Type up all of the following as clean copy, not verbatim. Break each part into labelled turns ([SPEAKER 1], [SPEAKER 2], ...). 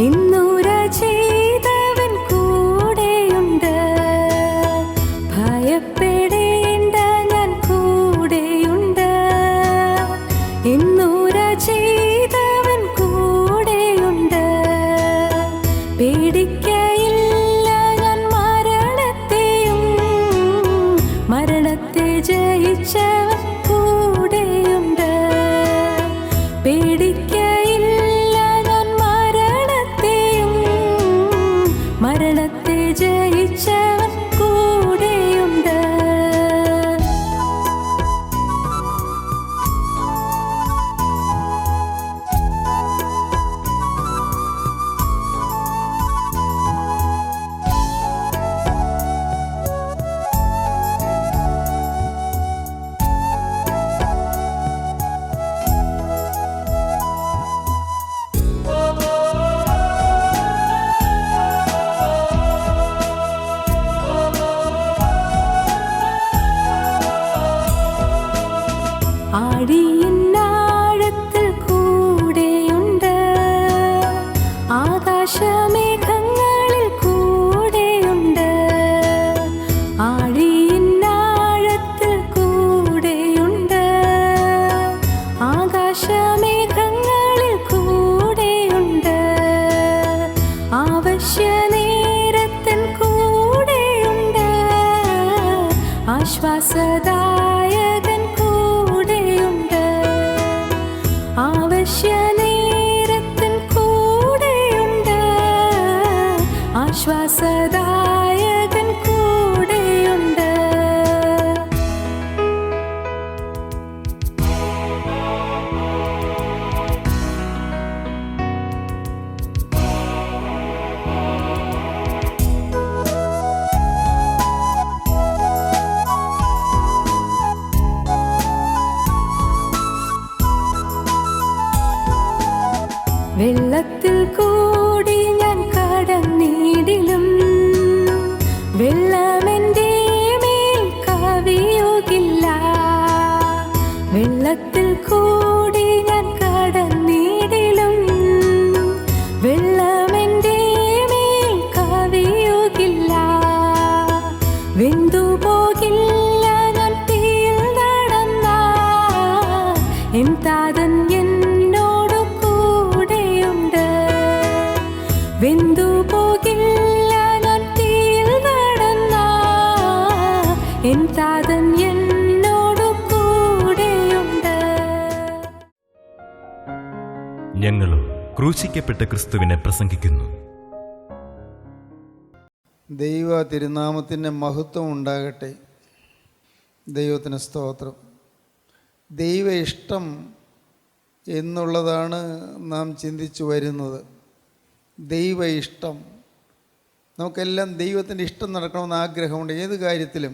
[SPEAKER 1] ഇന്നൂര ചെയ്തവൻ കൂടെയുണ്ട്, ഭയപ്പെടേണ്ട ഞാൻ കൂടെയുണ്ട്. ഇന്നൂര ചെയ്തവൻ കൂടെയുണ്ട്, പേടിക്കയില്ല ഞാൻ മരണത്തെയും. മരണത്തെ ജയിച്ചവൻ കൂടെയുണ്ട്, പേടിക്കയില്ല ഞാൻ മരണത്തെയും. മരണത്തെ ജയിച്ചവൻ കൂടെയുണ്ട്. ആഴിയിന്നാഴത്തിൽ കൂടെയുണ്ട്, ആകാശമേഘങ്ങളിൽ കൂടെയുണ്ട്. ആഴിയിന്നാഴത്തിൽ കൂടെയുണ്ട്, ആകാശമേഘങ്ങളിൽ കൂടെയുണ്ട്. ആവശ്യനേരത്തിൻ കൂടെയുണ്ട്, ആശ്വാസദായകൻ കൂടെയുണ്ട്. ആവശ്യനേരത്തിൻ കൂടെയുണ്ട്, ആശ്വാസദായകൻ കൂടെയുണ്ട്. വെള്ളത്തിൽ കൂടി ഞാൻ കടന്നിടിലും, വെള്ളമെൻ്റെ മേൽ കവിയുകില്ല. വെള്ളത്തിൽ കൂടി ഞാൻ കടന്നിടിലും, വെള്ളമെൻ്റെ മേൽ കവിയുകില്ല. വെന്തുപോകില്ല ഞാൻ തീയിൽ നടന്നാൽ, എൻ താതൻ എന്നോട് കൂടെയുണ്ട്. വെന്തുപോകില്ല ഞാൻ തീയിൽ നടന്നാൽ, എൻ താതൻ എന്നോട് കൂടെയുണ്ട്.
[SPEAKER 2] ഞങ്ങളോ ക്രൂശിക്കപ്പെട്ട ക്രിസ്തുവിനെ പ്രസംഗിക്കുന്നു.
[SPEAKER 3] ദൈവ തിരുനാമത്തിൻ്റെ മഹത്വം ഉണ്ടാകട്ടെ. ദൈവത്തിന് സ്തോത്രം. ദൈവ ഇഷ്ടം എന്നുള്ളതാണ് നാം ചിന്തിച്ചു വരുന്നത്. ദൈവ ഇഷ്ടം, നമുക്കെല്ലാം ദൈവത്തിൻ്റെ ഇഷ്ടം നടക്കണമെന്ന് ആഗ്രഹമുണ്ട്. ഏത് കാര്യത്തിലും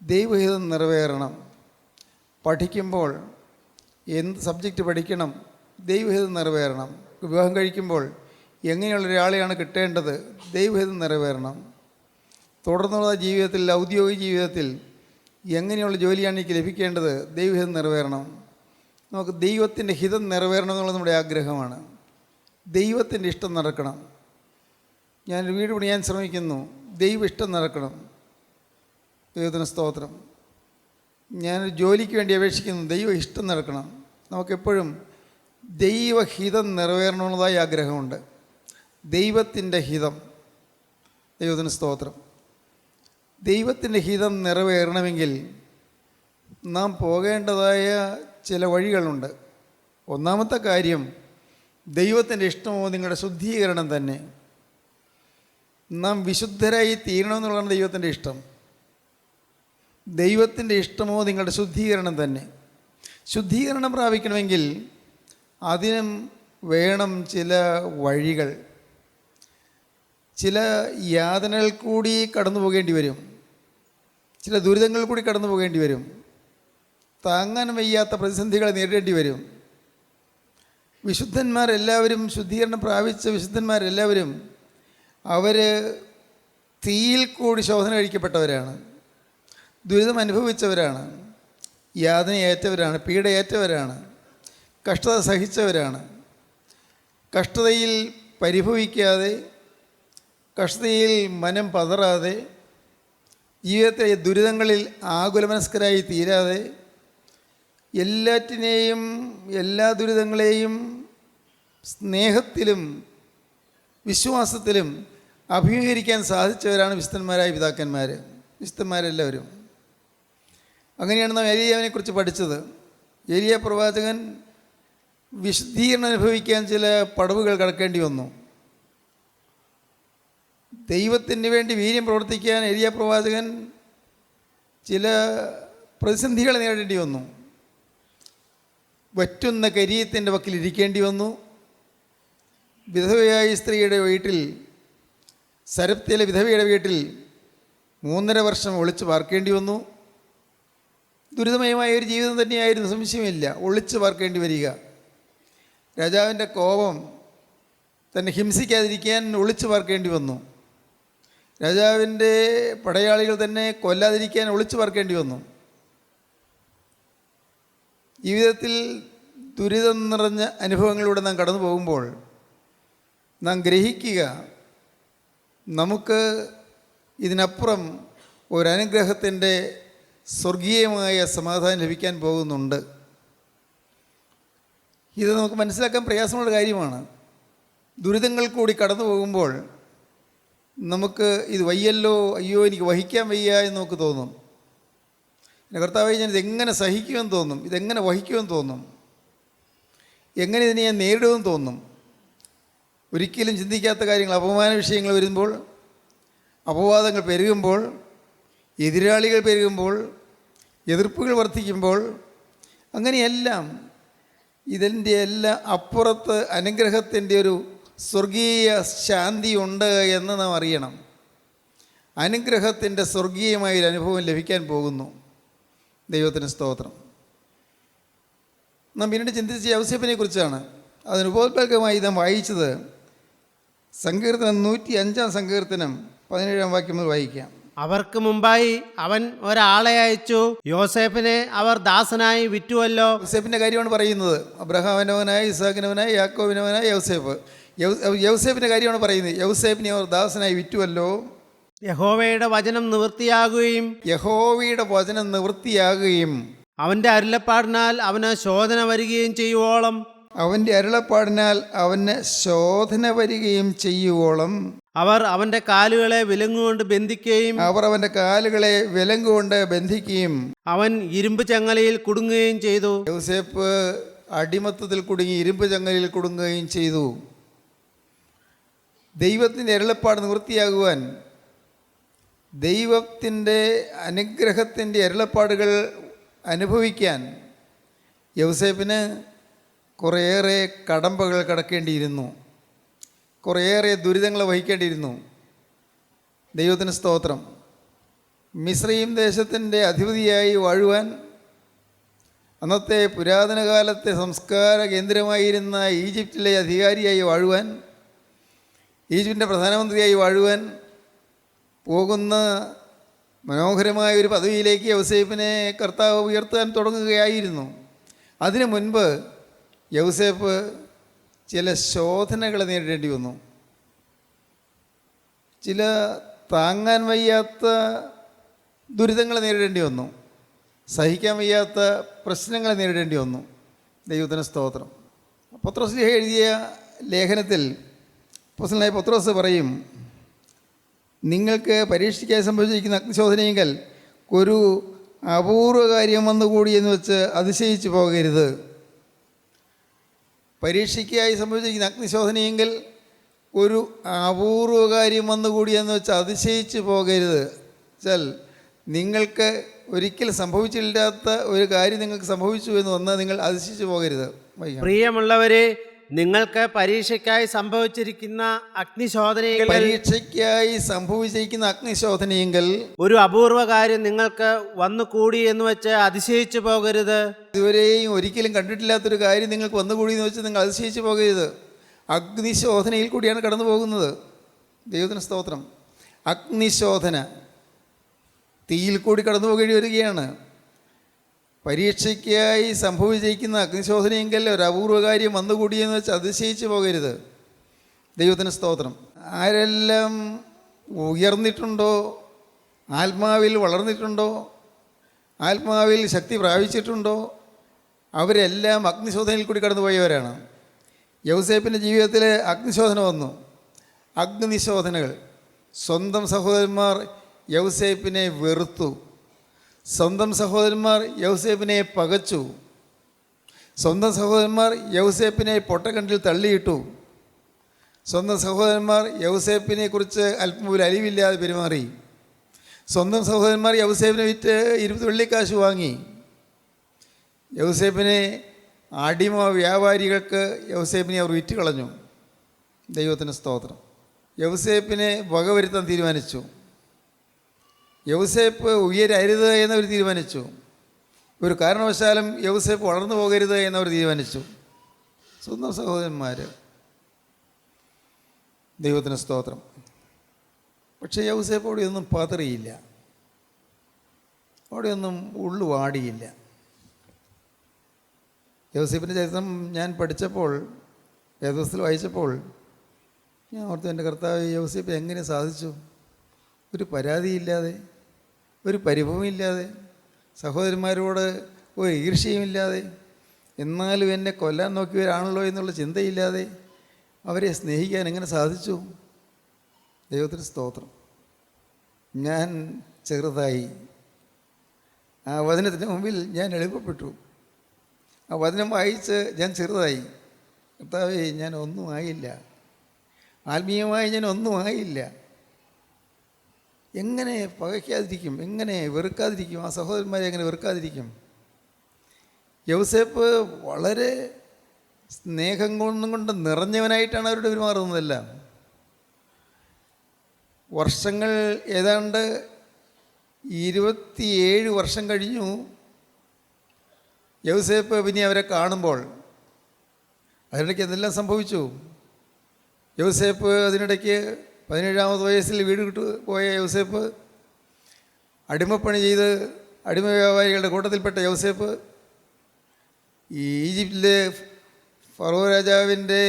[SPEAKER 3] ദൈവഹിതം നിറവേറണം. പഠിക്കുമ്പോൾ എന്ത് സബ്ജക്റ്റ് പഠിക്കണം, ദൈവഹിതം നിറവേറണം. വിവാഹം കഴിക്കുമ്പോൾ എങ്ങനെയുള്ളൊരാളെയാണ് കിട്ടേണ്ടത്, ദൈവഹിതം നിറവേറണം. തുടർന്നുള്ള ജീവിതത്തിൽ, ഔദ്യോഗിക ജീവിതത്തിൽ എങ്ങനെയുള്ള ജോലിയാണ് എനിക്ക് ലഭിക്കേണ്ടത്, ദൈവഹിതം നിറവേറണം. നമുക്ക് ദൈവത്തിൻ്റെ ഹിതം നിറവേറണം എന്നുള്ളത് നമ്മുടെ ആഗ്രഹമാണ്. ദൈവത്തിൻ്റെ ഇഷ്ടം നടക്കണം. ഞാനൊരു വീട് പണിയാൻ ശ്രമിക്കുന്നു, ദൈവ ഇഷ്ടം നടക്കണം. ദൈവത്തിന് സ്തോത്രം. ഞാനൊരു ജോലിക്ക് വേണ്ടി അപേക്ഷിക്കുന്നു, ദൈവ ഇഷ്ടം നടക്കണം. നമുക്കെപ്പോഴും ദൈവഹിതം നിറവേറണമെന്നതായി ആഗ്രഹമുണ്ട്. ദൈവത്തിൻ്റെ ഹിതം. ദൈവത്തിന് സ്തോത്രം. ദൈവത്തിൻ്റെ ഹിതം നിറവേറണമെങ്കിൽ നാം പോകേണ്ടതായ ചില വഴികളുണ്ട്. ഒന്നാമത്തെ കാര്യം, ദൈവത്തിൻ്റെ ഇഷ്ടമോ നിങ്ങളുടെ ശുദ്ധീകരണം തന്നെ. നാം വിശുദ്ധരായി തീരണമെന്നുള്ളതാണ് ദൈവത്തിൻ്റെ ഇഷ്ടം. ദൈവത്തിൻ്റെ ഇഷ്ടമോ നിങ്ങളുടെ ശുദ്ധീകരണം തന്നെ. ശുദ്ധീകരണം പ്രാപിക്കണമെങ്കിൽ അതിനും വേണം ചില വഴികൾ. ചില യാതനകൾ കൂടി കടന്നു പോകേണ്ടി വരും, ചില ദുരിതങ്ങൾ കൂടി കടന്നു പോകേണ്ടി വരും, താങ്ങാൻ വയ്യാത്ത പ്രതിസന്ധികളെ നേരിടേണ്ടി വരും. വിശുദ്ധന്മാരെല്ലാവരും, ശുദ്ധീകരണം പ്രാപിച്ച വിശുദ്ധന്മാരെല്ലാവരും അവർ തീയിൽ കൂടി ശോധന കഴിക്കപ്പെട്ടവരാണ്, ദുരിതം അനുഭവിച്ചവരാണ്, യാതനയേറ്റവരാണ്, പീഡയേറ്റവരാണ്, കഷ്ടത സഹിച്ചവരാണ്. കഷ്ടതയിൽ പരിഭവിക്കാതെ, കഷ്ടതയിൽ മനം പതറാതെ, ജീവിതത്തിലെ ദുരിതങ്ങളിൽ ആകുലമനസ്കരായി തീരാതെ, എല്ലാറ്റിനെയും എല്ലാ ദുരിതങ്ങളെയും സ്നേഹത്തിലും വിശ്വാസത്തിലും അഭിമുഖീകരിക്കാൻ സാധിച്ചവരാണ് വിശുദ്ധന്മാരായ പിതാക്കന്മാർ, വിശുദ്ധന്മാരെല്ലാവരും. അങ്ങനെയാണ് നാം ഏലിയാവിനെക്കുറിച്ച് പഠിച്ചത്. ഏലിയ പ്രവാചകൻ വിശുദ്ധീകരണം അനുഭവിക്കാൻ ചില പടവുകൾ കടക്കേണ്ടി വന്നു. ദൈവത്തിന് വേണ്ടി വീര്യം പ്രവർത്തിക്കാൻ ഏലിയ പ്രവാചകൻ ചില പ്രതിസന്ധികൾ നേരിടേണ്ടി വന്നു. വറ്റുന്ന കരിയത്തിൻ്റെ വക്കിൽ ഇരിക്കേണ്ടി വന്നു. വിധവയായ സ്ത്രീയുടെ വീട്ടിൽ, സരപ്തിയിലെ വിധവയുടെ വീട്ടിൽ 3.5 വർഷം ഒളിച്ചു പാർക്കേണ്ടി വന്നു. ദുരിതമയമായ ഒരു ജീവിതം തന്നെയായിരുന്നു, സംശയമില്ല. ഒളിച്ചു പാർക്കേണ്ടി വരിക, രാജാവിൻ്റെ കോപം തന്നെ ഹിംസിക്കാതിരിക്കാൻ ഒളിച്ചു പാർക്കേണ്ടി വന്നു. രാജാവിൻ്റെ പടയാളികൾ തന്നെ കൊല്ലാതിരിക്കാൻ ഒളിച്ചു പാർക്കേണ്ടി വന്നു. ജീവിതത്തിൽ ദുരിതം നിറഞ്ഞ അനുഭവങ്ങളിലൂടെ നാം കടന്നു പോകുമ്പോൾ നാം ഗ്രഹിക്കുക, നമുക്ക് ഇതിനപ്പുറം ഒരനുഗ്രഹത്തിൻ്റെ സ്വർഗീയമായ സമാധാനം ലഭിക്കാൻ പോകുന്നുണ്ട്. ഇത് നമുക്ക് മനസ്സിലാക്കാൻ പ്രയാസമുള്ള കാര്യമാണ്. ദുരിതങ്ങൾ കൂടി കടന്നു പോകുമ്പോൾ നമുക്ക് ഇത് വയ്യല്ലോ, അയ്യോ എനിക്ക് വഹിക്കാൻ വയ്യ എന്ന് നമുക്ക് തോന്നും. കർത്താവേ, ഞാൻ ഇതെങ്ങനെ സഹിക്കുമെന്ന് തോന്നും, ഇതെങ്ങനെ വഹിക്കുമെന്ന് തോന്നും, എങ്ങനെ ഇതിനെ ഞാൻ നേരിടുമെന്ന് തോന്നും. ഒരിക്കലും ചിന്തിക്കാത്ത കാര്യങ്ങൾ, അപമാന വിഷയങ്ങൾ വരുമ്പോൾ, അപവാദങ്ങൾ പെരുകുമ്പോൾ, എതിരാളികൾ പെരുകുമ്പോൾ, എതിർപ്പുകൾ വർദ്ധിക്കുമ്പോൾ, അങ്ങനെയെല്ലാം ഇതിൻ്റെ എല്ലാം അപ്പുറത്ത് അനുഗ്രഹത്തിൻ്റെ ഒരു സ്വർഗീയ ശാന്തി ഉണ്ട് എന്ന് നാം അറിയണം. അനുഗ്രഹത്തിൻ്റെ സ്വർഗീയമായൊരു അനുഭവം ലഭിക്കാൻ പോകുന്നു. ദൈവത്തിന് സ്തോത്രം. നാം പിന്നീട് ചിന്തിച്ച യൗസേപ്പിനെ കുറിച്ചാണ്. അതിന് ഉപോത്ബലകമായി നാം വായിച്ചത് സങ്കീർത്തനം 105 സങ്കീർത്തനം 17 വാക്യം മുതൽ വായിക്കാം.
[SPEAKER 4] അവർക്ക് മുമ്പായി അവൻ ഒരാളെ അയച്ചു, യോസേഫിനെ അവർ ദാസനായി വിറ്റുവല്ലോ.
[SPEAKER 3] യൗസേപ്പിൻ്റെ കാര്യമാണ് പറയുന്നത്. അബ്രഹാമിനവനായ, ഇസാഖിനവനായ, യാക്കോബിനവനായ യൗസേപ്പ്. യൗസേപ്പിൻ്റെ കാര്യമാണ് പറയുന്നത്. യൗസേപ്പിനെ അവർ ദാസനായി വിറ്റുവല്ലോ.
[SPEAKER 4] യഹോവയുടെ വചനം നിവൃത്തിയാകുകയും അവന്റെ അരുളപ്പാടിനാൽ അവന് ശോധന വരികയും ചെയ്യുവോളം അവർ അവന്റെ കാലുകളെ വിലങ്ങുകൊണ്ട് ബന്ധിക്കുകയും അവൻ ഇരുമ്പ് ചങ്ങലയിൽ കുടുങ്ങുകയും ചെയ്തു.
[SPEAKER 3] യൗസേപ്പ് അടിമത്തത്തിൽ കുടുങ്ങി ഇരുമ്പ് ചങ്ങലയിൽ കുടുങ്ങുകയും ചെയ്തു. ദൈവത്തിൻ്റെ അരുളപ്പാട് നിവൃത്തിയാകുവാൻ, ദൈവത്തിൻ്റെ അനുഗ്രഹത്തിൻ്റെ അരുളപ്പാടുകൾ അനുഭവിക്കാൻ യൗസേപ്പിന് കുറേയേറെ കടമ്പകൾ കടക്കേണ്ടിയിരുന്നു, കുറേയേറെ ദുരിതങ്ങൾ വഹിക്കേണ്ടിയിരുന്നു. ദൈവത്തിന് സ്തോത്രം. മിസ്രയീം ദേശത്തിൻ്റെ അധിപതിയായി വാഴുവാൻ, അന്നത്തെ പുരാതന കാലത്തെ സംസ്കാര കേന്ദ്രമായിരുന്ന ഈജിപ്തിലെ അധികാരിയായി വാഴുവാൻ, ഈജിപ്തിൻ്റെ പ്രധാനമന്ത്രിയായി വാഴുവാൻ പോകുന്ന മനോഹരമായ ഒരു പദവിയിലേക്ക് യൗസേപ്പിനെ കർത്താവ് ഉയർത്താൻ തുടങ്ങുകയായിരുന്നു. അതിനു മുൻപ് യൗസേപ്പ് ചില ശോധനകൾ നേരിടേണ്ടി വന്നു. ചില താങ്ങാൻ വയ്യാത്ത ദുരിതങ്ങൾ നേരിടേണ്ടി വന്നു. സഹിക്കാൻ വയ്യാത്ത പ്രശ്നങ്ങൾ നേരിടേണ്ടി വന്നു. ദൈവത്തിന് സ്തോത്രം. പത്രോസ് എഴുതിയ ലേഖനത്തിൽ അപ്പോസ്തലനായ പത്രോസ് പറയും, നിങ്ങൾക്ക് പരീക്ഷയ്ക്കായി സംഭവിച്ചിരിക്കുന്ന അഗ്നിശോധനയെങ്കിൽ ഒരു അപൂർവ കാര്യം വന്നുകൂടി എന്ന് വെച്ച് അതിശയിച്ചു പോകരുത്. പരീക്ഷയ്ക്കായി സംഭവിച്ചിരിക്കുന്ന അഗ്നിശോധനയെങ്കിൽ ഒരു അപൂർവ കാര്യം വന്നുകൂടി എന്ന് വെച്ച് അതിശയിച്ചു പോകരുത്. വെച്ചാൽ നിങ്ങൾക്ക് ഒരിക്കൽ സംഭവിച്ചില്ലാത്ത ഒരു കാര്യം നിങ്ങൾക്ക് സംഭവിച്ചു എന്ന് വന്നാൽ നിങ്ങൾ അതിശയിച്ചു പോകരുത്.
[SPEAKER 4] പ്രിയമുള്ളവരെ, നിങ്ങൾക്ക് പരീക്ഷയ്ക്കായി സംഭവിച്ചിരിക്കുന്ന അഗ്നിശോധനയെങ്കിൽ ഒരു അപൂർവ കാര്യം നിങ്ങൾക്ക് വന്നുകൂടി എന്ന് വെച്ച് അതിശയിച്ചു പോകരുത്.
[SPEAKER 3] ഇതുവരെയും ഒരിക്കലും കണ്ടിട്ടില്ലാത്തൊരു കാര്യം നിങ്ങൾക്ക് വന്നുകൂടി എന്ന് വെച്ച് നിങ്ങൾ അതിശയിച്ചു പോകരുത്. അഗ്നിശോധനയിൽ കൂടിയാണ് കടന്നു പോകുന്നത്. ദൈവത്തിന് സ്തോത്രം. അഗ്നിശോധന, തീയിൽ കൂടി കടന്നു പോകേണ്ടി വരികയാണ്. പരീക്ഷയ്ക്കായി സംഭവിച്ചിരിക്കുന്ന അഗ്നിശോധനയെങ്കിൽ ഒരു അപൂർവ കാര്യം വന്നുകൂടിയെന്ന് വെച്ച് അതിശയിച്ചു പോകരുത്. ദൈവത്തിന് സ്തോത്രം. ആരെല്ലാം ഉയർന്നിട്ടുണ്ടോ, ആത്മാവിൽ വളർന്നിട്ടുണ്ടോ, ആത്മാവിൽ ശക്തി പ്രാപിച്ചിട്ടുണ്ടോ, അവരെല്ലാം അഗ്നിശോധനയിൽ കൂടി കടന്നുപോയവരാണ്. യൗസേപ്പിൻ്റെ ജീവിതത്തിൽ അഗ്നിശോധന വന്നു. അഗ്നിശോധനകൾ. സ്വന്തം സഹോദരന്മാർ യൗസേപ്പിനെ വെറുത്തു. സ്വന്തം സഹോദരന്മാർ യൗസേപ്പിനെ പകച്ചു. സ്വന്തം സഹോദരന്മാർ യൗസേപ്പിനെ പൊട്ടക്കണ്ടിൽ തള്ളിയിട്ടു. സ്വന്തം സഹോദരന്മാർ യൗസേപ്പിനെ കുറിച്ച് അല്പം പോലും അലിവില്ലാതെ പെരുമാറി. സ്വന്തം സഹോദരന്മാർ യൗസേപ്പിനെ വിറ്റ് 20 വെള്ളിക്കാശ് വാങ്ങി. യൗസേപ്പിനെ അടിമ വ്യാപാരികൾക്ക് യൗസേപ്പിനെ അവർ വിറ്റ് കളഞ്ഞു. ദൈവത്തിന് സ്തോത്രം. യൗസേപ്പിനെ വകവരുത്താൻ തീരുമാനിച്ചു. യൗസേപ്പ് ഉയരരുത് എന്നവർ തീരുമാനിച്ചു. ഒരു കാരണവശാലും യൗസേപ്പ് വളർന്നു പോകരുത് എന്നവർ തീരുമാനിച്ചു. സ്വന്തം സഹോദരന്മാർ. ദൈവത്തിന് സ്തോത്രം. പക്ഷേ യൗസേപ്പ് അവിടെയൊന്നും പതറിയില്ല, അവിടെയൊന്നും ഉള്ളു വാടിയില്ല. യൗസേപ്പിൻ്റെ ചരിത്രം ഞാൻ പഠിച്ചപ്പോൾ, വേദപുസ്തകത്തിൽ വായിച്ചപ്പോൾ ഞാൻ ഓർത്തു, എൻ്റെ കർത്താവ്, യൗസേപ്പ് എങ്ങനെ സാധിച്ചു? ഒരു പരാതിയില്ലാതെ, ഒരു പരിഭവമില്ലാതെ, സഹോദരന്മാരോട് ഒരു ഈർഷ്യയുമില്ലാതെ, എന്നാലും എന്നെ കൊല്ലാൻ നോക്കിയവരാണല്ലോ എന്നുള്ള ചിന്തയില്ലാതെ അവരെ സ്നേഹിക്കാൻ എങ്ങനെ സാധിച്ചു? ദൈവത്തിന് സ്തോത്രം. ഞാൻ ചെറുതായി. ആ വചനത്തിന് മുമ്പിൽ ഞാൻ എളുപ്പപ്പെട്ടു. ആ വചനം വായിച്ച് ഞാൻ ചെറുതായി. കർത്താവേ, ഞാൻ ഒന്നും ആയില്ല, ആത്മീയമായി ഞാൻ ഒന്നും ആയില്ല. എങ്ങനെ പകയ്ക്കാതിരിക്കും? എങ്ങനെ വെറുക്കാതിരിക്കും? ആ സഹോദരന്മാരെ എങ്ങനെ വെറുക്കാതിരിക്കും? യൗസേപ്പ് വളരെ സ്നേഹം കൊണ്ട് നിറഞ്ഞവനായിട്ടാണ് അവരോട് പെരുമാറുന്നതെല്ലാം. വർഷങ്ങൾ ഏതാണ്ട് 27 വർഷം കഴിഞ്ഞു യൗസേപ്പ് പിന്നെ അവരെ കാണുമ്പോൾ. അതിനിടയ്ക്ക് എന്തെല്ലാം സംഭവിച്ചു? യൗസേപ്പ് അതിനിടയ്ക്ക് 17-ാമത് വയസ്സിൽ വീട് വിട്ടു പോയ യൗസേപ്പ്, അടിമപ്പണി ചെയ്ത് അടിമ വ്യാപാരികളുടെ കൂട്ടത്തിൽപ്പെട്ട യൗസേപ്പ്, ഈജിപ്തിലെ ഫറോ രാജാവിൻ്റെ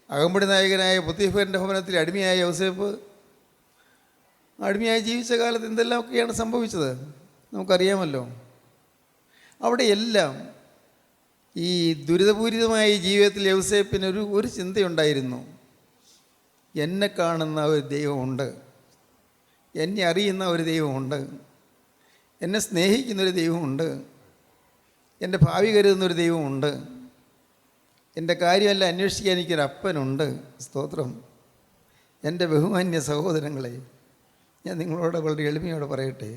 [SPEAKER 3] അകമ്പടി നായകനായ പൊത്തിഫറിൻ്റെ ഭവനത്തിൽ അടിമയായ യൗസേപ്പ്, അടിമയായി ജീവിച്ച കാലത്ത് എന്തെല്ലാമൊക്കെയാണ് സംഭവിച്ചത് നമുക്കറിയാമല്ലോ. അവിടെയെല്ലാം ഈ ദുരിതപൂരിതമായ ജീവിതത്തിൽ യൗസേപ്പിന് ഒരു ചിന്തയുണ്ടായിരുന്നു. എന്നെ കാണുന്ന ഒരു ദൈവമുണ്ട്, എന്നെ അറിയുന്ന ഒരു ദൈവമുണ്ട്, എന്നെ സ്നേഹിക്കുന്നൊരു ദൈവമുണ്ട്, എൻ്റെ ഭാവി കരുതുന്നൊരു ദൈവമുണ്ട്, എൻ്റെ കാര്യമെല്ലാം അന്വേഷിക്കാൻ എനിക്കൊരു അപ്പനുണ്ട്. സ്തോത്രം. എൻ്റെ ബഹുമാന്യ സഹോദരങ്ങളെ, ഞാൻ നിങ്ങളോട് വളരെ എളിമയോടെ പറയട്ടെ,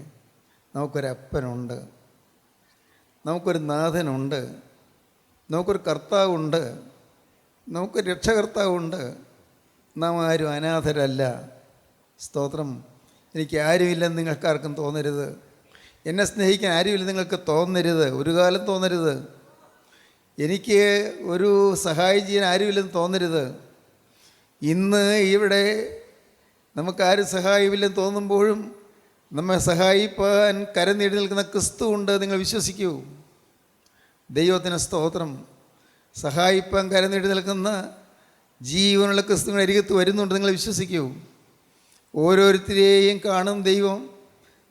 [SPEAKER 3] നമുക്കൊരപ്പനുണ്ട്, നമുക്കൊരു നാഥനുണ്ട്, നമുക്കൊരു കർത്താവുണ്ട്, നമുക്കൊരു രക്ഷകർത്താവുണ്ട്. നാം ആരും അനാഥരല്ല. സ്തോത്രം. എനിക്ക് ആരുമില്ലെന്ന് നിങ്ങൾക്കാർക്കും തോന്നരുത്. എന്നെ സ്നേഹിക്കാൻ ആരുമില്ലെന്ന് നിങ്ങൾക്ക് തോന്നരുത്, ഒരു കാലം തോന്നരുത്. എനിക്ക് ഒരു സഹായം ചെയ്യാൻ ആരുമില്ലെന്ന് തോന്നരുത്. ഇന്ന് ഇവിടെ നമുക്കാരും സഹായമില്ലെന്ന് തോന്നുമ്പോഴും നമ്മെ സഹായിപ്പാൻ കരം നീട്ടി നിൽക്കുന്ന ക്രിസ്തു ഉണ്ട്. നിങ്ങൾ വിശ്വസിക്കൂ. ദൈവത്തിന് സ്തോത്രം. സഹായിപ്പാൻ കരം നീട്ടി നിൽക്കുന്ന ജീവനുള്ള ക്രിസ്തുവിൻ്റെ അരികത്ത് വരുന്നുണ്ട്. നിങ്ങൾ വിശ്വസിക്കൂ. ഓരോരുത്തരെയും കാണും ദൈവം.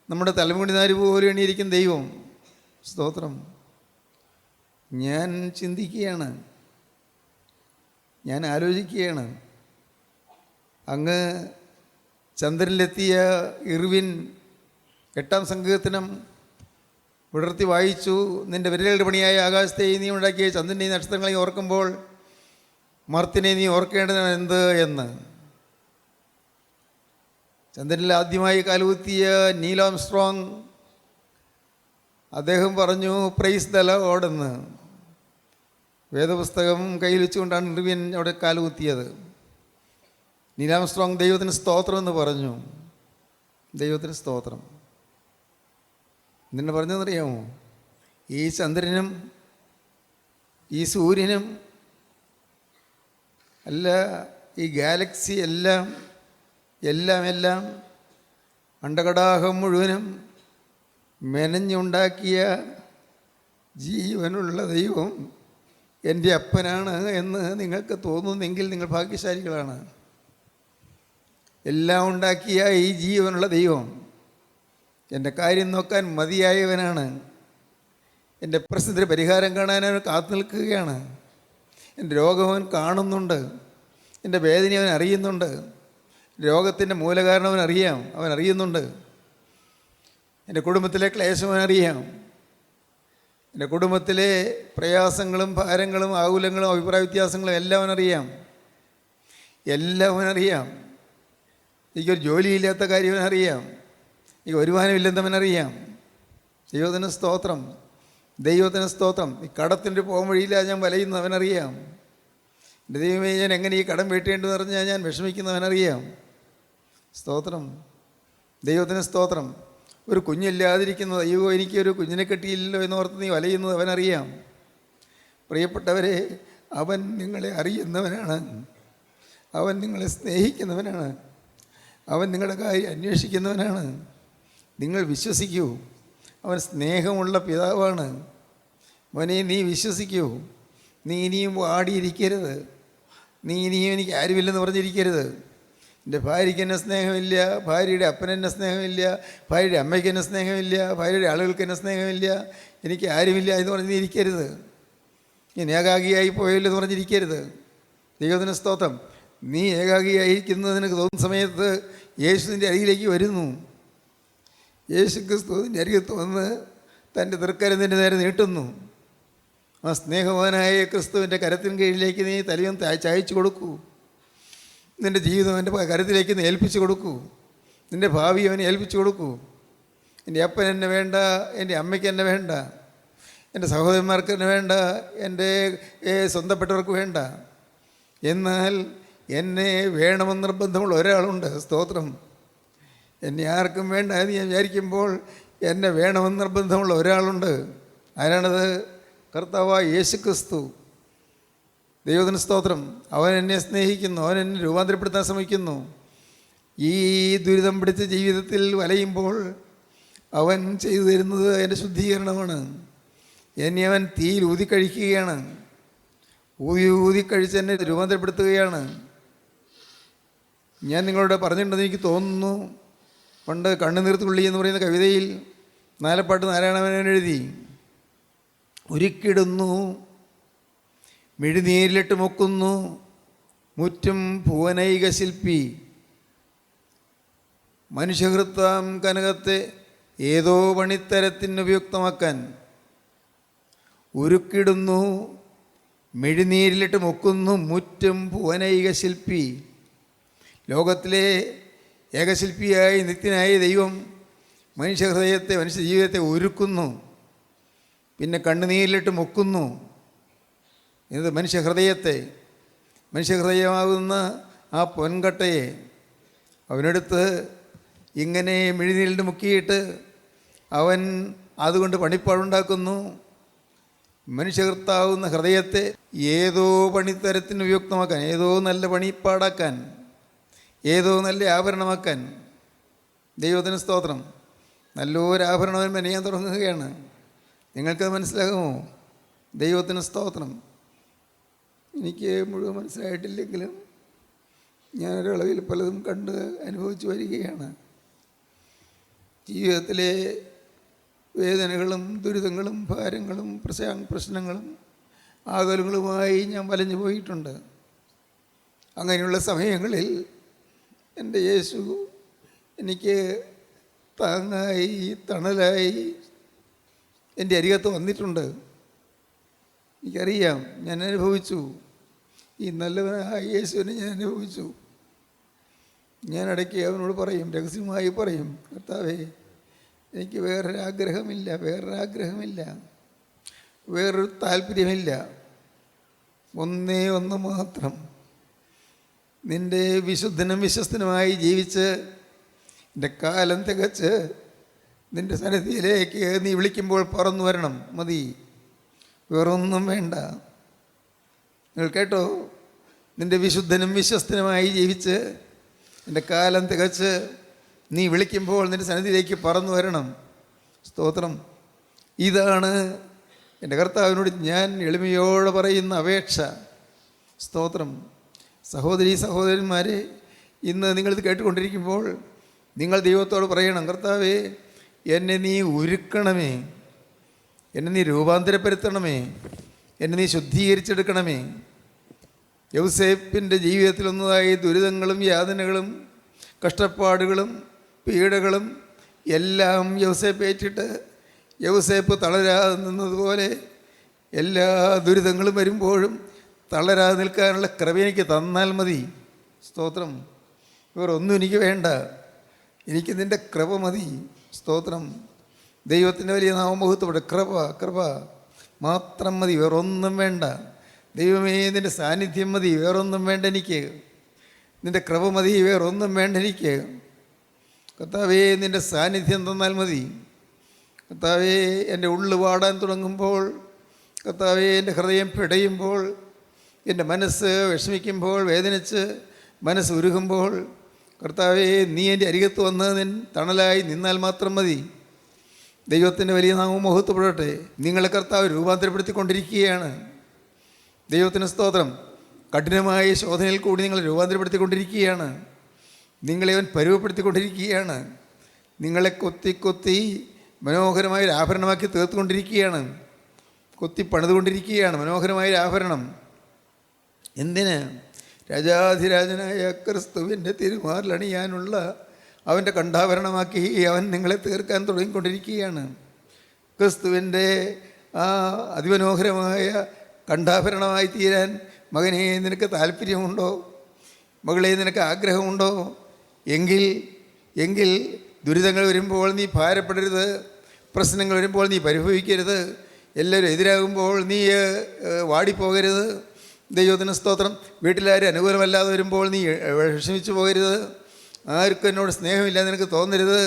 [SPEAKER 3] നമ്മുടെ തലമുടിനാര് പോലെ എണ്ണിയിരിക്കും ദൈവം. സ്തോത്രം. ഞാൻ ചിന്തിക്കുകയാണ്, ഞാൻ ആലോചിക്കുകയാണ്. അങ്ങ് ചന്ദ്രനിലെത്തിയ ഇർവിൻ 8-ാം സങ്കീർത്തനം വിടർത്തി വായിച്ചു. നിൻ്റെ വിരലുകളുടെ പണിയായ ആകാശത്തെ നീ ഉണ്ടാക്കിയ ചന്ദ്രനെയും നക്ഷത്രങ്ങളെയും ഓർക്കുമ്പോൾ മർത്തിനെ നീ ഓർക്കേണ്ടത് എന്ത് എന്ന്. ചന്ദ്രനിൽ ആദ്യമായി കാലുകുത്തിയ നീൽ ആംസ്ട്രോങ് അദ്ദേഹം പറഞ്ഞു പ്രൈസ് ദ ലോർഡ് എന്ന്. വേദപുസ്തകം കയ്യിൽ വെച്ചുകൊണ്ടാണ് ഇർവിൻ അവിടെ കാലുകുത്തിയത്. നീൽ ആംസ്ട്രോങ് ദൈവത്തിന് സ്തോത്രം എന്ന് പറഞ്ഞു. ദൈവത്തിന് സ്തോത്രം. എന്തിനാ പറഞ്ഞതെന്നറിയാമോ? ഈ ചന്ദ്രനും ഈ സൂര്യനും അല്ല, ഈ ഗാലക്സി എല്ലാം അണ്ടകടാഹം മുഴുവനും മെനഞ്ഞുണ്ടാക്കിയ ജീവനുള്ള ദൈവം എൻ്റെ അപ്പനാണ് എന്ന് നിങ്ങൾക്ക് തോന്നുന്നെങ്കിൽ നിങ്ങൾ ഭാഗ്യശാലികളാണ്. എല്ലാം ഉണ്ടാക്കിയ ഈ ജീവനുള്ള ദൈവം എൻ്റെ കാര്യം നോക്കാൻ മതിയായവനാണ്. എൻ്റെ പ്രശ്നത്തിന് പരിഹാരം കാണാൻ അവൻ കാത്തു നിൽക്കുകയാണ്. എൻ്റെ രോഗം അവൻ കാണുന്നുണ്ട്, എൻ്റെ വേദന അവൻ അറിയുന്നുണ്ട്, രോഗത്തിൻ്റെ മൂലകാരണം അവൻ അറിയുന്നുണ്ട്. എൻ്റെ കുടുംബത്തിലെ ക്ലേശം അവൻ അറിയാം, എൻ്റെ കുടുംബത്തിലെ പ്രയാസങ്ങളും ഭാരങ്ങളും ആകുലങ്ങളും അഭിപ്രായ വ്യത്യാസങ്ങളും എല്ലാം അവനറിയാം. എനിക്കൊരു ജോലിയില്ലാത്ത കാര്യം അവനറിയാം, എനിക്ക് വരുമാനമില്ലെന്നവനറിയാം. ദൈവത്തിന് സ്തോത്രം. ഈ കടത്തിൻ്റെ പോകാൻ വഴിയില്ല ഞാൻ വലയുന്നവനറിയാം. എൻ്റെ ദൈവമേ, ഞാൻ എങ്ങനെ ഈ കടം വീട്ടേണ്ടെന്ന് പറഞ്ഞാൽ ഞാൻ വിഷമിക്കുന്നവനറിയാം. ദൈവത്തിന് സ്തോത്രം. ഒരു കുഞ്ഞില്ലാതിരിക്കുന്നത്, അയ്യോ എനിക്കൊരു കുഞ്ഞിനെ കിട്ടിയില്ലല്ലോ എന്നോർത്ത് നീ വലയുന്നത് അവനറിയാം. പ്രിയപ്പെട്ടവരെ, അവൻ നിങ്ങളെ അറിയുന്നവനാണ്, അവൻ നിങ്ങളെ സ്നേഹിക്കുന്നവനാണ്, അവൻ നിങ്ങളുടെ കാര്യം അന്വേഷിക്കുന്നവനാണ്. നിങ്ങൾ വിശ്വസിക്കൂ, അവൻ സ്നേഹമുള്ള പിതാവാണ്. മോനെ, നീ വിശ്വസിക്കൂ. നീ ഇനിയും വാടിയിരിക്കരുത്, നീ ഇനിയും എനിക്ക് ആരുമില്ലെന്ന് പറഞ്ഞിരിക്കരുത്. എൻ്റെ ഭാര്യയ്ക്ക് എന്നെ സ്നേഹമില്ല, ഭാര്യയുടെ അപ്പനെന്നെ സ്നേഹമില്ല, ഭാര്യയുടെ അമ്മയ്ക്ക് എന്നെ സ്നേഹമില്ല, ഭാര്യയുടെ ആളുകൾക്ക് എന്നെ സ്നേഹമില്ല, എനിക്ക് ആരുമില്ല എന്ന് പറഞ്ഞിരിക്കരുത്. ഞാൻ ഏകാഗിയായി പോയല്ലോ എന്ന് പറഞ്ഞിരിക്കരുത്. ദൈവത്തിന് സ്തോത്രം. നീ ഏകാഗിയായിരിക്കുന്നതിന് തോന്നുന്ന സമയത്ത് യേശു നിൻ്റെ അരികിലേക്ക് വരുന്നു. യേശു ക്രിസ്തു നിൻ്റെ അരികത്ത് വന്ന് തൻ്റെ തൃക്കരം നിൻ്റെ നേരെ നീട്ടുന്നു. ആ സ്നേഹവാനായ ക്രിസ്തുവിൻ്റെ കരത്തിന് കീഴിലേക്ക് നീ തലയും ചായച്ചു കൊടുക്കൂ. നിൻ്റെ ജീവിതം എൻ്റെ കരത്തിലേക്ക് നീ ഏൽപ്പിച്ചു കൊടുക്കൂ. നിൻ്റെ ഭാവി അവനെ ഏൽപ്പിച്ചു കൊടുക്കൂ. എൻ്റെ അപ്പൻ എന്നെ വേണ്ട, എൻ്റെ അമ്മയ്ക്ക് എന്നെ വേണ്ട, എൻ്റെ സഹോദരന്മാർക്ക് എന്നെ വേണ്ട, എൻ്റെ സ്വന്തപ്പെട്ടവർക്ക് വേണ്ട. എന്നാൽ എന്നെ വേണമെന്ന് നിർബന്ധമുള്ള ഒരാളുണ്ട്. സ്തോത്രം. എന്നെ ആർക്കും വേണ്ട എന്ന് ഞാൻ വിചാരിക്കുമ്പോൾ എന്നെ വേണമെന്ന് നിർബന്ധമുള്ള ഒരാളുണ്ട്. ആരാണത്? കർത്താവായ യേശു ക്രിസ്തു. ദൈവത്തിന് സ്തോത്രം. അവൻ എന്നെ സ്നേഹിക്കുന്നു, അവൻ എന്നെ രൂപാന്തരപ്പെടുത്താൻ ശ്രമിക്കുന്നു. ഈ ദുരിതം പിടിച്ച ജീവിതത്തിൽ വലയുമ്പോൾ അവൻ ചെയ്തു തരുന്നത് എൻ്റെ ശുദ്ധീകരണമാണ്. എന്നെ അവൻ തീയിൽ ഊതിക്കഴിക്കുകയാണ്, ഊതിക്കഴിച്ച് എന്നെ രൂപാന്തരപ്പെടുത്തുകയാണ്. ഞാൻ നിങ്ങളോട് പറഞ്ഞിട്ടുണ്ടെന്ന് എനിക്ക് തോന്നുന്നു. പണ്ട് കണ്ണുനീർത്തുള്ളി എന്ന് പറയുന്ന കവിതയിൽ നാലപ്പാട്ട് നാരായണമേനോൻ എഴുതി, ഉരുക്കിടുന്നു മിഴിനീരിലിട്ട് മുക്കുന്നു മുറ്റും ഭുവനൈക ശില്പി, മനുഷ്യഹൃത്താം കനകത്തെ ഏതോ പണിത്തരത്തിന് ഉപയുക്തമാക്കാൻ. ഉരുക്കിടുന്നു മിഴിനീരിലിട്ട് മുക്കുന്നു മുറ്റും ഭുവനൈക ശില്പി. ലോകത്തിലെ ഏകശില്പിയായി നിത്യനായ ദൈവം മനുഷ്യഹൃദയത്തെ, മനുഷ്യജീവിതത്തെ ഒരുക്കുന്നു, പിന്നെ കണ്ണുനീരിലിട്ട് മുക്കുന്നു. ഇത് മനുഷ്യഹൃദയമാകുന്ന ആ പൊൻകട്ടയെ അവനെടുത്ത് ഇങ്ങനെ മിഴിനീരിലിട്ട് മുക്കിയിട്ട് അവൻ അതുകൊണ്ട് പണിപ്പാടുണ്ടാക്കുന്നു. മനുഷ്യകർത്താവുന്ന ഹൃദയത്തെ ഏതോ പണിത്തരത്തിന് ഉപയുക്തമാക്കാൻ, ഏതോ നല്ല പണിപ്പാടാക്കാൻ, ഏതോ നല്ല ആഭരണമാക്കാൻ. ദൈവത്തിന് സ്തോത്രം. നല്ലൊരു ആഭരണം മെനയാൻ തുടങ്ങുകയാണ്. നിങ്ങൾക്കത് മനസ്സിലാകുമോ? ദൈവത്തിന് സ്തോത്രം. എനിക്ക് മുഴുവൻ മനസ്സിലായിട്ടില്ലെങ്കിലും ഞാനൊരളവിൽ പലതും കണ്ട് അനുഭവിച്ചു വരികയാണ്. ജീവിതത്തിലെ വേദനകളും ദുരിതങ്ങളും ഭാരങ്ങളും പ്രശ്നങ്ങളും ആകുലങ്ങളുമായി ഞാൻ വലഞ്ഞു പോയിട്ടുണ്ട്. അങ്ങനെയുള്ള സമയങ്ങളിൽ എൻ്റെ യേശു എനിക്ക് താങ്ങായി തണലായി എൻ്റെ അരികത്ത് വന്നിട്ടുണ്ട്. എനിക്കറിയാം, ഞാൻ അനുഭവിച്ചു. ഈ നല്ലവനായ യേശുവിനെ ഞാൻ അനുഭവിച്ചു. ഞാൻ ഇടയ്ക്ക് അവനോട് പറയും, രഹസ്യമായി പറയും, കർത്താവേ, എനിക്ക് വേറൊരാഗ്രഹമില്ല, വേറൊരു താല്പര്യമില്ല. ഒന്നേ ഒന്ന് മാത്രം, നിൻ്റെ വിശുദ്ധനും വിശ്വസ്തനുമായി ജീവിച്ച് എൻ്റെ കാലം തികച്ച് നിൻ്റെ സന്നിധിയിലേക്ക് നീ വിളിക്കുമ്പോൾ പറന്നു വരണം, മതി. വേറൊന്നും വേണ്ട. നിങ്ങൾ കേട്ടോ, നിൻ്റെ വിശുദ്ധനും വിശ്വസ്തനുമായി ജീവിച്ച് എൻ്റെ കാലം തികച്ച് നീ വിളിക്കുമ്പോൾ നിൻ്റെ സന്നിധിയിലേക്ക് പറന്നു വരണം. സ്തോത്രം. ഇതാണ് എൻ്റെ കർത്താവിനോട് ഞാൻ എളിമയോടെ പറയുന്ന അപേക്ഷ. സ്തോത്രം. സഹോദരന്മാരെ, ഇന്ന് നിങ്ങളിത് കേട്ടുകൊണ്ടിരിക്കുമ്പോൾ നിങ്ങൾ ദൈവത്തോട് പറയണം, കർത്താവേ എന്നെ നീ ഉരുക്കണമേ, എന്നെ നീ രൂപാന്തരപ്പെടുത്തണമേ, എന്നെ നീ ശുദ്ധീകരിച്ചെടുക്കണമേ. യൗസേപ്പിൻ്റെ ജീവിതത്തിലൊന്നതായി ദുരിതങ്ങളും യാതനകളും കഷ്ടപ്പാടുകളും പീഡകളും എല്ലാം യൗസേപ്പ് ഏറ്റിട്ട് യൗസേപ്പ് തളരാതെ നിന്നതുപോലെ എല്ലാ ദുരിതങ്ങളും വരുമ്പോഴും തളരാതെ നിൽക്കാനുള്ള കൃപ എനിക്ക് തന്നാൽ മതി. സ്തോത്രം. ഇവരൊന്നും എനിക്ക് വേണ്ട, എനിക്ക് നിൻ്റെ കൃപ മതി. സ്തോത്രം. ദൈവത്തിൻ്റെ വലിയ നാമമഹത്വം. കൃപ മാത്രം മതി, വേറൊന്നും വേണ്ട. ദൈവമേ നിൻ്റെ സാന്നിധ്യം മതി, വേറൊന്നും വേണ്ട എനിക്ക്. നിൻ്റെ കൃപ മതി, വേറൊന്നും വേണ്ട എനിക്ക്. കർത്താവേ നിൻ്റെ സാന്നിധ്യം തന്നാൽ മതി. കർത്താവേ എൻ്റെ ഉള്ളു പാടാൻ തുടങ്ങുമ്പോൾ, കർത്താവേ എൻ്റെ ഹൃദയം പിടയുമ്പോൾ, എൻ്റെ മനസ്സ് വിഷമിക്കുമ്പോൾ, വേദനിച്ച് മനസ്സ് ഉരുകുമ്പോൾ, കർത്താവേ നീ എൻ്റെ അരികത്ത് വന്ന് നിൻ തണലായി നിന്നാൽ മാത്രം മതി. ദൈവത്തിൻ്റെ വലിയ നാമം മഹത്വപ്പെടട്ടെ. നിങ്ങളെ കർത്താവ് രൂപാന്തരപ്പെടുത്തിക്കൊണ്ടിരിക്കുകയാണ്. ദൈവത്തിന് സ്തോത്രം. കഠിനമായ ശോധനയിൽ കൂടി നിങ്ങളെ രൂപാന്തരപ്പെടുത്തിക്കൊണ്ടിരിക്കുകയാണ്. നിങ്ങളെ അവൻ പരുവപ്പെടുത്തിക്കൊണ്ടിരിക്കുകയാണ്. നിങ്ങളെ കൊത്തി മനോഹരമായൊരു ആഭരണമാക്കി തീർത്തുകൊണ്ടിരിക്കുകയാണ്. കൊത്തി പണിതുകൊണ്ടിരിക്കുകയാണ് മനോഹരമായൊരു ആഭരണം. എന്തിന്? രാജാധിരാജനായ ക്രിസ്തുവിൻ്റെ തിരുമാറിലണിയാനുള്ള അവൻ്റെ കണ്ഠാഭരണമാക്കി അവൻ നിങ്ങളെ തീർക്കാൻ തുടങ്ങിക്കൊണ്ടിരിക്കുകയാണ്. ക്രിസ്തുവിൻ്റെ ആ അതിമനോഹരമായ കണ്ഠാഭരണമായി തീരാൻ മകനെ നിനക്ക് താല്പര്യമുണ്ടോ? മകളെ നിനക്ക് ആഗ്രഹമുണ്ടോ? എങ്കിൽ ദുരിതങ്ങൾ വരുമ്പോൾ നീ ഭാരപ്പെടരുത്, പ്രശ്നങ്ങൾ വരുമ്പോൾ നീ പരിഭവിക്കരുത്, എല്ലാവരും എതിരാകുമ്പോൾ നീ വാടിപ്പോകരുത്. ദൈവത്തിന് സ്തോത്രം. വീട്ടിലാരും അനുകൂലമല്ലാതെ വരുമ്പോൾ നീ വിഷമിച്ചു പോകരുത്. ആർക്കും എന്നോട് സ്നേഹമില്ല നിനക്ക് തോന്നരുത്.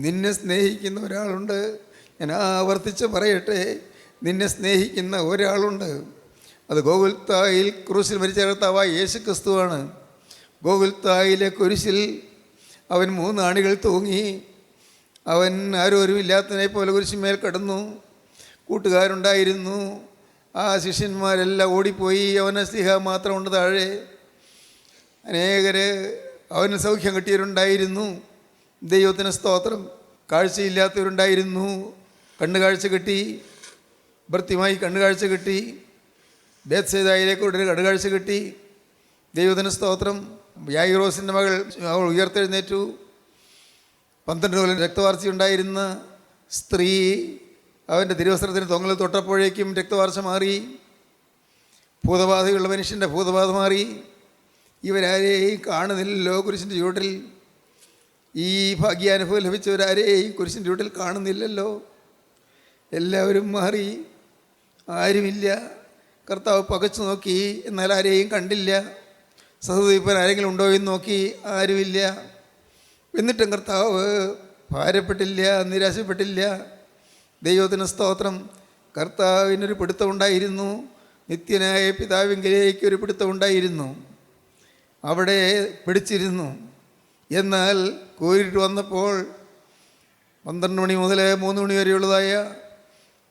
[SPEAKER 3] നിന്നെ സ്നേഹിക്കുന്ന ഒരാളുണ്ട്. ഞാൻ ആവർത്തിച്ച് പറയട്ടെ, നിന്നെ സ്നേഹിക്കുന്ന ഒരാളുണ്ട്. അത് ഗോകുൽത്തായിൽ ക്രൂശിൽ മരിച്ച കർത്താവായ യേശു ക്രിസ്തുവാണ്. ഗോകുൽത്തായിലെ കുരിശിൽ അവൻ 3 ആണികൾ തൂങ്ങി. അവൻ ആരോരും ഇല്ലാത്തതിനെ പോലെ കുരിശിന്മേൽ കിടന്നു. കൂട്ടുകാരുണ്ടായിരുന്നു, ആ ശിഷ്യന്മാരെല്ലാം ഓടിപ്പോയി. അവന് സ്ലിഹ മാത്രമുണ്ട് താഴെ. അനേകർ അവന് സൗഖ്യം കിട്ടിയവരുണ്ടായിരുന്നു. ദൈവത്തിന് സ്തോത്രം. കാഴ്ചയില്ലാത്തവരുണ്ടായിരുന്നു, കണ്ണുകാഴ്ച കിട്ടി. ഭർത്തിമായി കണ്ണുകാഴ്ച കിട്ടി. ബേത്സേദയിലേക്ക് ഒരു കണ്ണുകാഴ്ച കിട്ടി. ദൈവത്തിന് സ്തോത്രം. യായിറോസിൻ്റെ മകൾ അവൾ ഉയർത്തെഴുന്നേറ്റു. 12 കൊല്ലം രക്തവാർച്ച ഉണ്ടായിരുന്ന സ്ത്രീ അവൻ്റെ തിരുവസ്ത്രത്തിന് തൊങ്ങൽ തൊട്ടപ്പോഴേക്കും രക്തവാർച്ച മാറി. ഭൂതബാധയുള്ള മനുഷ്യൻ്റെ ഭൂതബാധ മാറി. ഇവരാരെയും കാണുന്നില്ലല്ലോ കുരിശിൻ്റെ ചുവട്ടിൽ. ഈ ഭാഗ്യാനുഭവം ലഭിച്ചവരാരെയും കുരിശിൻ്റെ ചുവട്ടിൽ കാണുന്നില്ലല്ലോ. എല്ലാവരും മാറി, ആരുമില്ല. കർത്താവ് പകച്ചു നോക്കി, എന്നാൽ ആരെയും കണ്ടില്ല. സഹോദരിപ്പൻ ആരെങ്കിലും ഉണ്ടോ എന്ന് നോക്കി, ആരുമില്ല. എന്നിട്ടും കർത്താവ് ഭാരപ്പെട്ടില്ല, നിരാശപ്പെട്ടില്ല. ദൈവത്തിന് സ്തോത്രം. കർത്താവിനൊരു പിടുത്തമുണ്ടായിരുന്നു. നിത്യനായ പിതാവിങ്കിലേക്ക് ഒരു പിടുത്തമുണ്ടായിരുന്നു. അവിടെ പിടിച്ചിരുന്നു. എന്നാൽ കോരിട്ട് വന്നപ്പോൾ 12 മണി മുതൽ 3 മണി വരെയുള്ളതായ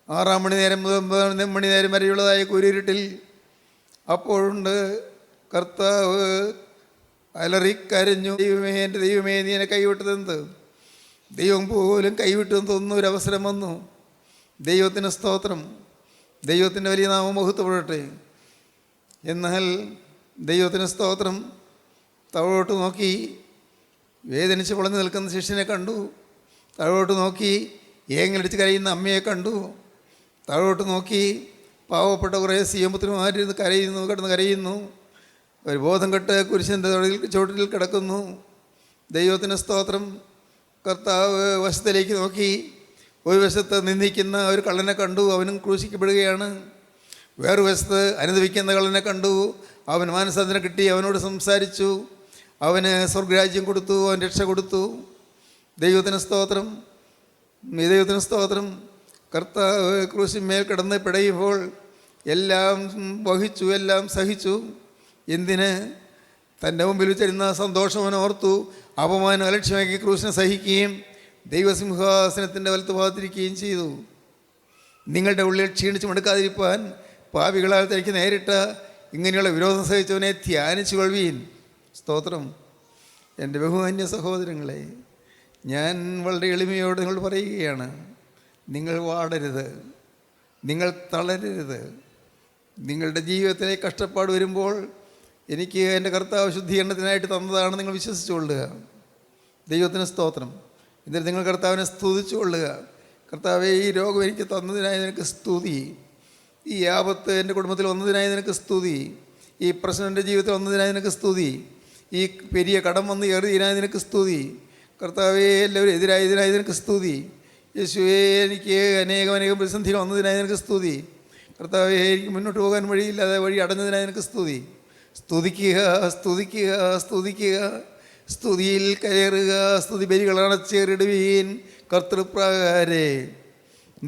[SPEAKER 3] 6 മണി നേരം മുതൽ 9 മണി നേരം വരെയുള്ളതായ കൂരിരുട്ടിൽ അപ്പോഴുണ്ട് കർത്താവ് അലറിക്കരഞ്ഞു, ദൈവമേ എൻ്റെ ദൈവമേ നീ എന്നെ കൈവിട്ടതെന്ത്? ദൈവം പോലും കൈവിട്ടെന്ന് തോന്നുന്ന ഒരവസരം വന്നു. ദൈവത്തിന് സ്തോത്രം. ദൈവത്തിൻ്റെ വലിയ നാമം മഹത്വപ്പെടട്ടെ. എന്നാൽ ദൈവത്തിന് സ്തോത്രം. താഴോട്ട് നോക്കി വേദനിച്ച് പൊളഞ്ഞു നിൽക്കുന്ന ശിഷ്യനെ കണ്ടു. താഴോട്ട് നോക്കി ഏങ്ങലടിച്ച് കരയുന്ന അമ്മയെ കണ്ടു. താഴോട്ട് നോക്കി പാവപ്പെട്ട കുറേ സിയമ്പത്തിനുമാരിന്ന് കിടന്ന് കരയുന്നു. ഒരു ബോധം കെട്ട് കുരിശിൻ്റെ ചുവട്ടിൽ കിടക്കുന്നു. ദൈവത്തിന് സ്തോത്രം. കർത്താവ് വശത്തിലേക്ക് നോക്കി. ഒരു വശത്ത് നിന്ദിക്കുന്ന ഒരു കള്ളനെ കണ്ടു, അവനും ക്രൂശിക്കപ്പെടുകയാണ്. വേറൊരു വശത്ത് അനുദപിക്കുന്ന കള്ളനെ കണ്ടു, അവൻ മാനസാന്തരം കിട്ടി, അവനോട് സംസാരിച്ചു, അവന് സ്വർഗരാജ്യം കൊടുത്തു, അവൻ രക്ഷ കൊടുത്തു. ദൈവത്തിന് സ്തോത്രം. ദൈവത്തിന് സ്തോത്രം. കർത്താവ് ക്രൂശിന്മേൽ കിടന്ന് പിടയുമ്പോൾ എല്ലാം വഹിച്ചു, എല്ലാം സഹിച്ചു. എന്തിന്? തൻ്റെ മുമ്പിൽ വെച്ചിരുന്ന സന്തോഷം അവൻ ഓർത്തു. അപമാനം അലക്ഷ്യമാക്കി ക്രൂശിനെ സഹിക്കുകയും ദൈവസിംഹാസനത്തിൻ്റെ വലത്ത് ഭാഗത്തിരിക്കുകയും ചെയ്തു. നിങ്ങളുടെ ഉള്ളിൽ ക്ഷീണിച്ച് മടുക്കാതിരിപ്പാൻ പാപികളാൽ തനിക്ക് നേരിട്ട ഇങ്ങനെയുള്ള വിരോധം സഹിച്ചവനെ ധ്യാനിച്ചു കൊള്ളുവീൻ. സ്തോത്രം. എൻ്റെ ബഹുമാന്യ സഹോദരങ്ങളെ, ഞാൻ വളരെ എളിമയോട് നിങ്ങൾ പറയുകയാണ്, നിങ്ങൾ വാടരുത്, നിങ്ങൾ തളരരുത്. നിങ്ങളുടെ ജീവിതത്തിലെ കഷ്ടപ്പാട് വരുമ്പോൾ എനിക്ക് എൻ്റെ കർത്താവ് ശുദ്ധീകരണത്തിനായിട്ട് തന്നതാണ് നിങ്ങൾ വിശ്വസിച്ചുകൊള്ളുക. ദൈവത്തിന് സ്തോത്രം. എന്നിട്ട് നിങ്ങൾ കർത്താവിനെ സ്തുതിച്ചുകൊള്ളുക. കർത്താവെ, ഈ രോഗം എനിക്ക് തന്നതിനായി നിനക്ക് സ്തുതി, ഈ ആപത്ത് എൻ്റെ കുടുംബത്തിൽ വന്നതിനായി നിനക്ക് സ്തുതി, ഈ പ്രശ്നം എൻ്റെ ജീവിതത്തിൽ വന്നതിനായി നിനക്ക് സ്തുതി, ഈ പെരിയ കടം വന്ന് കയറിയതിനായി നിനക്ക് സ്തുതി. കർത്താവെ, എല്ലാവരും എതിരായതിനായി നിനക്ക് സ്തുതി. യേശുവേ, എനിക്ക് അനേകം പ്രതിസന്ധികൾ വന്നതിനായി നിനക്ക് സ്തുതി. കർത്താവെ, എനിക്ക് മുന്നോട്ട് പോകാൻ വഴിയില്ലാതെ വഴി അടഞ്ഞതിനായി നിനക്ക് സ്തുതി. സ്തുതിക്കുക, സ്തുതിക്കുക, സ്തുതിക്കുക, സ്തുതിയിൽ കയറുക, സ്തുതി ബലികൾ അണച്ചേറിടുവീൻ. കർത്തൃപ്രകാരെ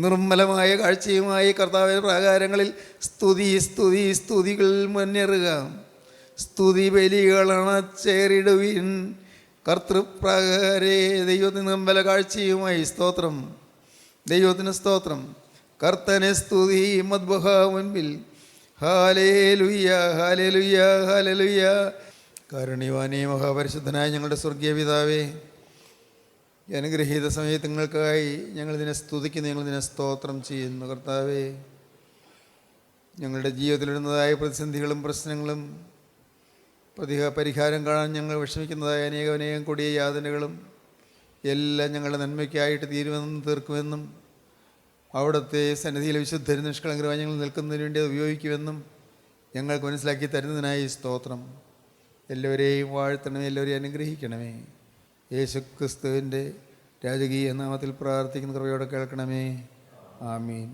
[SPEAKER 3] നിർമ്മലമായ കാഴ്ചയുമായി കർത്താവിൻ്റെ പ്രാകാരങ്ങളിൽ സ്തുതി സ്തുതി സ്തുതികൾ മുന്നേറുക. സ്തുതി ബലികൾ അണച്ചേറിടുവീൻ. കർത്തൃപ്രകാരെ ദൈവത്തിന് നിർമ്മല കാഴ്ചയുമായി സ്തോത്രം, ദൈവത്തിന് സ്തോത്രം. കർത്തനെ സ്തുതി മദ്ബഹ മുൻപിൽ. ഹാലേലുയ്യ, ഹാലേലുയ്യ, ഹാലേലുയ്യ. കാരുണ്യവാനേ മഹാപരിശുദ്ധനായ ഞങ്ങളുടെ സ്വർഗീയ പിതാവേ, ഈ അനുഗ്രഹീത സമയത്തുങ്ങൾക്കായി ഞങ്ങളിതിനെ സ്തുതിക്കുന്നു, ഞങ്ങളിതിനെ സ്തോത്രം ചെയ്യുന്നു. കർത്താവേ, ഞങ്ങളുടെ ജീവിതത്തിലിടുന്നതായ പ്രതിസന്ധികളും പ്രശ്നങ്ങളും പരിഹാരം കാണാൻ ഞങ്ങൾ വിഷമിക്കുന്നതായ അനേകം കൊടിയ യാതനകളും എല്ലാം ഞങ്ങളുടെ നന്മയ്ക്കായിട്ട് തീരുമെന്നും അവിടുത്തെ സന്നിധിയിൽ വിശുദ്ധരും നിഷ്കളങ്കരമായി ഞങ്ങൾ നിൽക്കുന്നതിന് വേണ്ടി അത് ഉപയോഗിക്കുമെന്നും ഞങ്ങൾക്ക് മനസ്സിലാക്കി തരുന്നതിനായി സ്തോത്രം. എല്ലാവരെയും വാഴ്ത്തണമേ, എല്ലാവരെയും അനുഗ്രഹിക്കണമേ. യേശുക്രിസ്തുവിൻ്റെ രാജകീയ നാമത്തിൽ പ്രാർത്ഥിക്കുന്ന കൃപയോടെ കേൾക്കണമേ. ആമീൻ.